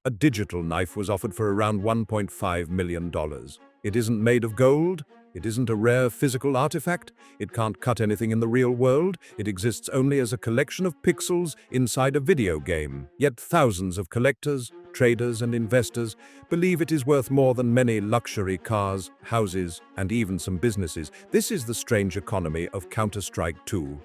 A digital knife was offered for around $1.5 million. It isn't made of gold. It isn't a rare physical artifact. It can't cut anything in the real world. It exists only as a collection of pixels inside a video game. Yet thousands of collectors, traders, and investors believe it is worth more than many luxury cars, houses, and even some businesses. This is the strange economy of Counter-Strike 2,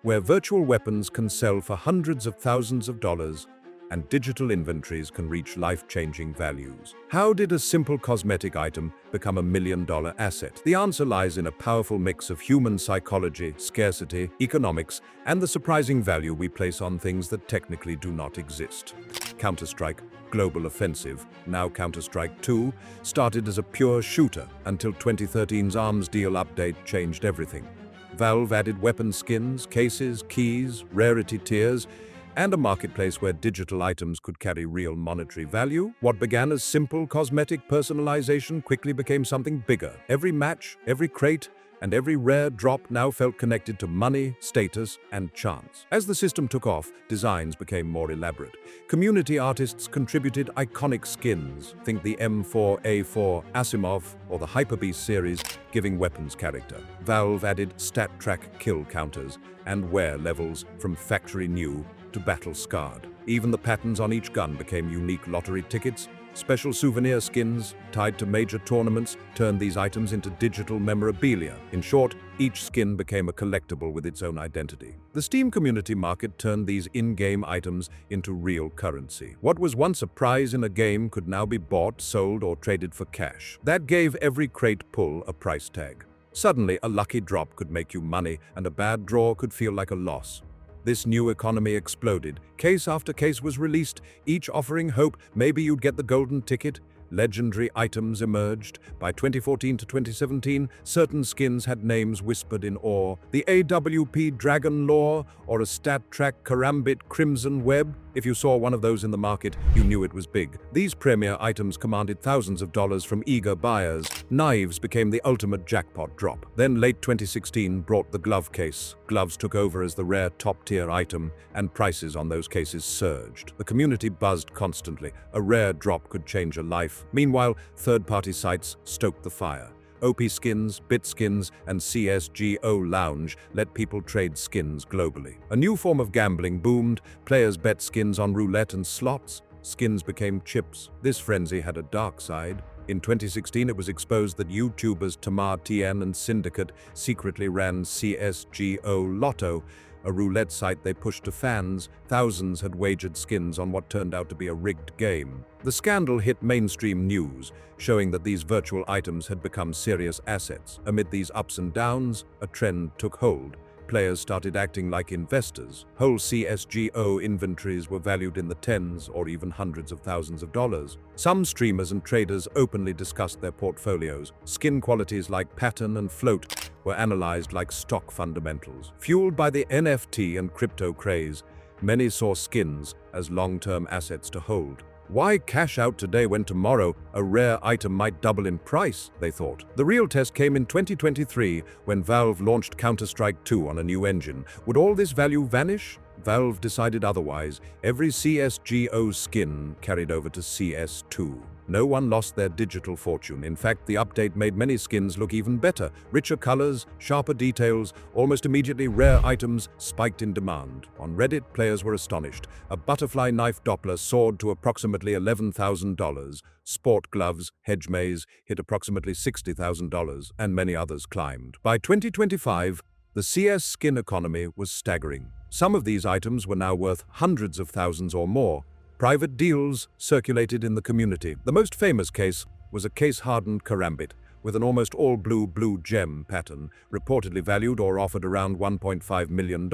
where virtual weapons can sell for hundreds of thousands of dollars and digital inventories can reach life-changing values. How did a simple cosmetic item become a million-dollar asset? The answer lies in a powerful mix of human psychology, scarcity, economics, and the surprising value we place on things that technically do not exist. Counter-Strike Global Offensive, now Counter-Strike 2, started as a pure shooter until 2013's arms deal update changed everything. Valve added weapon skins, cases, keys, rarity tiers, and a marketplace where digital items could carry real monetary value. What began as simple cosmetic personalization quickly became something bigger. Every match, every crate, and every rare drop now felt connected to money, status, and chance. As the system took off, designs became more elaborate. Community artists contributed iconic skins. Think the M4A4 Asimov or the Hyper Beast series, giving weapons character. Valve added stat track kill counters and wear levels from factory new to battle scarred. Even the patterns on each gun became unique lottery tickets. Special souvenir skins tied to major tournaments turned these items into digital memorabilia. In short, each skin became a collectible with its own identity. The Steam community market turned these in-game items into real currency. What was once a prize in a game could now be bought, sold, or traded for cash. That gave every crate pull a price tag. Suddenly, a lucky drop could make you money, and a bad draw could feel like a loss. This new economy exploded. Case after case was released, each offering hope maybe you'd get the golden ticket. Legendary items emerged. By 2014 to 2017, certain skins had names whispered in awe. The AWP Dragon Lore or a stat track Karambit Crimson Web. If you saw one of those in the market, you knew it was big. These premier items commanded thousands of dollars from eager buyers. Knives became the ultimate jackpot drop. Then late 2016 brought the glove case. Gloves took over as the rare top-tier item, and prices on those cases surged. The community buzzed constantly. A rare drop could change a life. Meanwhile, third-party sites stoked the fire. OP Skins, BitSkins, and CSGO Lounge let people trade skins globally. A new form of gambling boomed. Players bet skins on roulette and slots. Skins became chips. This frenzy had a dark side. In 2016, it was exposed that YouTubers Tamar TN and Syndicate secretly ran CSGO Lotto, a roulette site they pushed to fans. Thousands had wagered skins on what turned out to be a rigged game. The scandal hit mainstream news, showing that these virtual items had become serious assets. Amid these ups and downs, a trend took hold. Players started acting like investors. Whole CSGO inventories were valued in the tens or even hundreds of thousands of dollars. Some streamers and traders openly discussed their portfolios. Skin qualities like pattern and float were analyzed like stock fundamentals. Fueled by the NFT and crypto craze, many saw skins as long-term assets to hold. Why cash out today when tomorrow a rare item might double in price, they thought. The real test came in 2023 when Valve launched Counter-Strike 2 on a new engine. Would all this value vanish? Valve decided otherwise. Every CSGO skin carried over to CS2. No one lost their digital fortune. In fact, the update made many skins look even better. Richer colors, sharper details, almost immediately rare items spiked in demand. On Reddit, players were astonished. A butterfly knife Doppler soared to approximately $11,000. Sport gloves, hedge maze, hit approximately $60,000, and many others climbed. By 2025, the CS skin economy was staggering. Some of these items were now worth hundreds of thousands or more. Private deals circulated in the community. The most famous case was a case-hardened Karambit with an almost all-blue blue gem pattern, reportedly valued or offered around $1.5 million.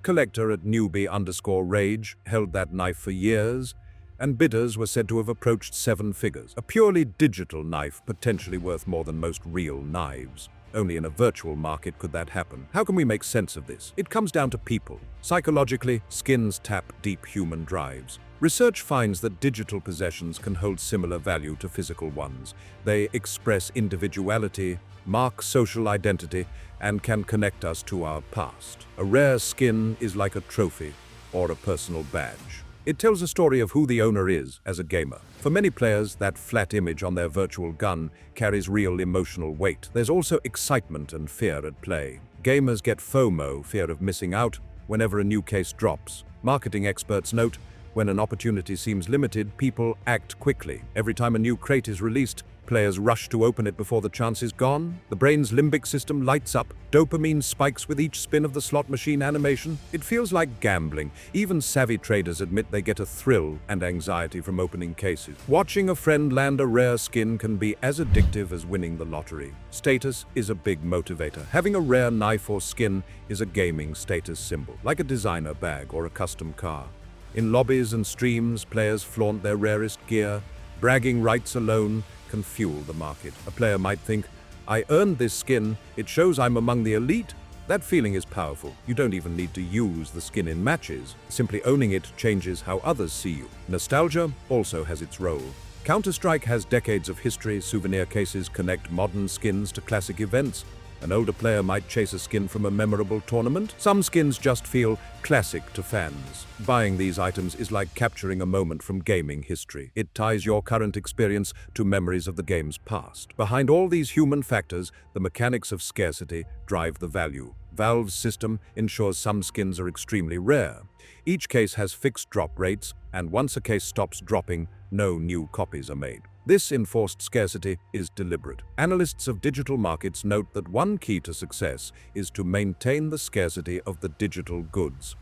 Collector at newbie_rage held that knife for years, and bidders were said to have approached 7 figures. A purely digital knife potentially worth more than most real knives. Only in a virtual market could that happen. How can we make sense of this? It comes down to people. Psychologically, skins tap deep human drives. Research finds that digital possessions can hold similar value to physical ones. They express individuality, mark social identity, and can connect us to our past. A rare skin is like a trophy or a personal badge. It tells a story of who the owner is as a gamer. For many players, that flat image on their virtual gun carries real emotional weight. There's also excitement and fear at play. Gamers get FOMO, fear of missing out, whenever a new case drops. Marketing experts note, when an opportunity seems limited, people act quickly. Every time a new crate is released, players rush to open it before the chance is gone. The brain's limbic system lights up. Dopamine spikes with each spin of the slot machine animation. It feels like gambling. Even savvy traders admit they get a thrill and anxiety from opening cases. Watching a friend land a rare skin can be as addictive as winning the lottery. Status is a big motivator. Having a rare knife or skin is a gaming status symbol, like a designer bag or a custom car. In lobbies and streams, players flaunt their rarest gear. Bragging rights alone can fuel the market. A player might think, I earned this skin, it shows I'm among the elite. That feeling is powerful. You don't even need to use the skin in matches. Simply owning it changes how others see you. Nostalgia also has its role. Counter-Strike has decades of history. Souvenir cases connect modern skins to classic events. An older player might chase a skin from a memorable tournament. Some skins just feel classic to fans. Buying these items is like capturing a moment from gaming history. It ties your current experience to memories of the game's past. Behind all these human factors, the mechanics of scarcity drive the value. Valve's system ensures some skins are extremely rare. Each case has fixed drop rates, and once a case stops dropping, no new copies are made. This enforced scarcity is deliberate. Analysts of digital markets note that one key to success is to maintain the scarcity of the digital goods.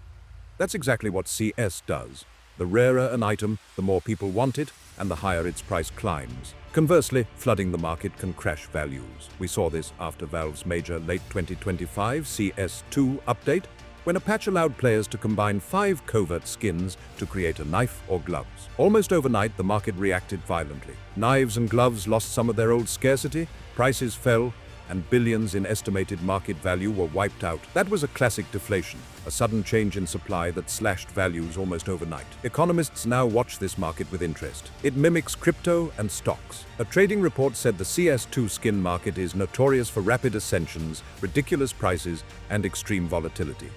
That's exactly what CS does. The rarer an item, the more people want it, and the higher its price climbs. Conversely, flooding the market can crash values. We saw this after Valve's major late 2025 CS2 update, when a patch allowed players to combine 5 covert skins to create a knife or gloves. Almost overnight, the market reacted violently. Knives and gloves lost some of their old scarcity, prices fell, and billions in estimated market value were wiped out. That was a classic deflation, a sudden change in supply that slashed values almost overnight. Economists now watch this market with interest. It mimics crypto and stocks. A trading report said the CS2 skin market is notorious for rapid ascensions, ridiculous prices, and extreme volatility.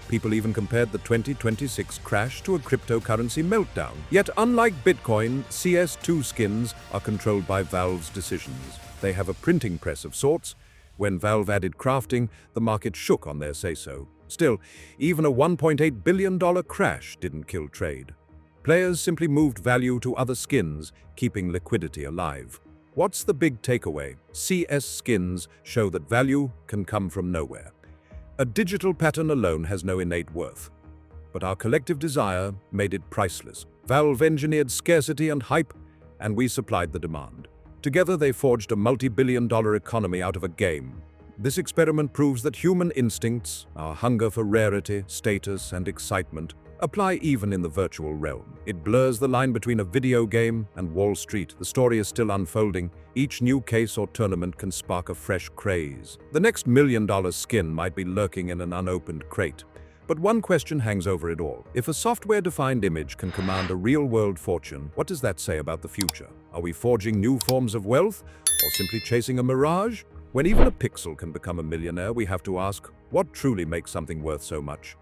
People even compared the 2026 crash to a cryptocurrency meltdown. Yet unlike Bitcoin, CS2 skins are controlled by Valve's decisions. They have a printing press of sorts. When Valve added crafting, the market shook on their say-so. Still, even a $1.8 billion crash didn't kill trade. Players simply moved value to other skins, keeping liquidity alive. What's the big takeaway? CS skins show that value can come from nowhere. A digital pattern alone has no innate worth, but our collective desire made it priceless. Valve engineered scarcity and hype, and we supplied the demand. Together they forged a multi-billion-dollar economy out of a game. This experiment proves that human instincts, our hunger for rarity, status, and excitement, apply even in the virtual realm. It blurs the line between a video game and Wall Street. The story is still unfolding. Each new case or tournament can spark a fresh craze. The next million-dollar skin might be lurking in an unopened crate. But one question hangs over it all. If a software-defined image can command a real-world fortune, what does that say about the future? Are we forging new forms of wealth, or simply chasing a mirage? When even a pixel can become a millionaire, we have to ask, what truly makes something worth so much?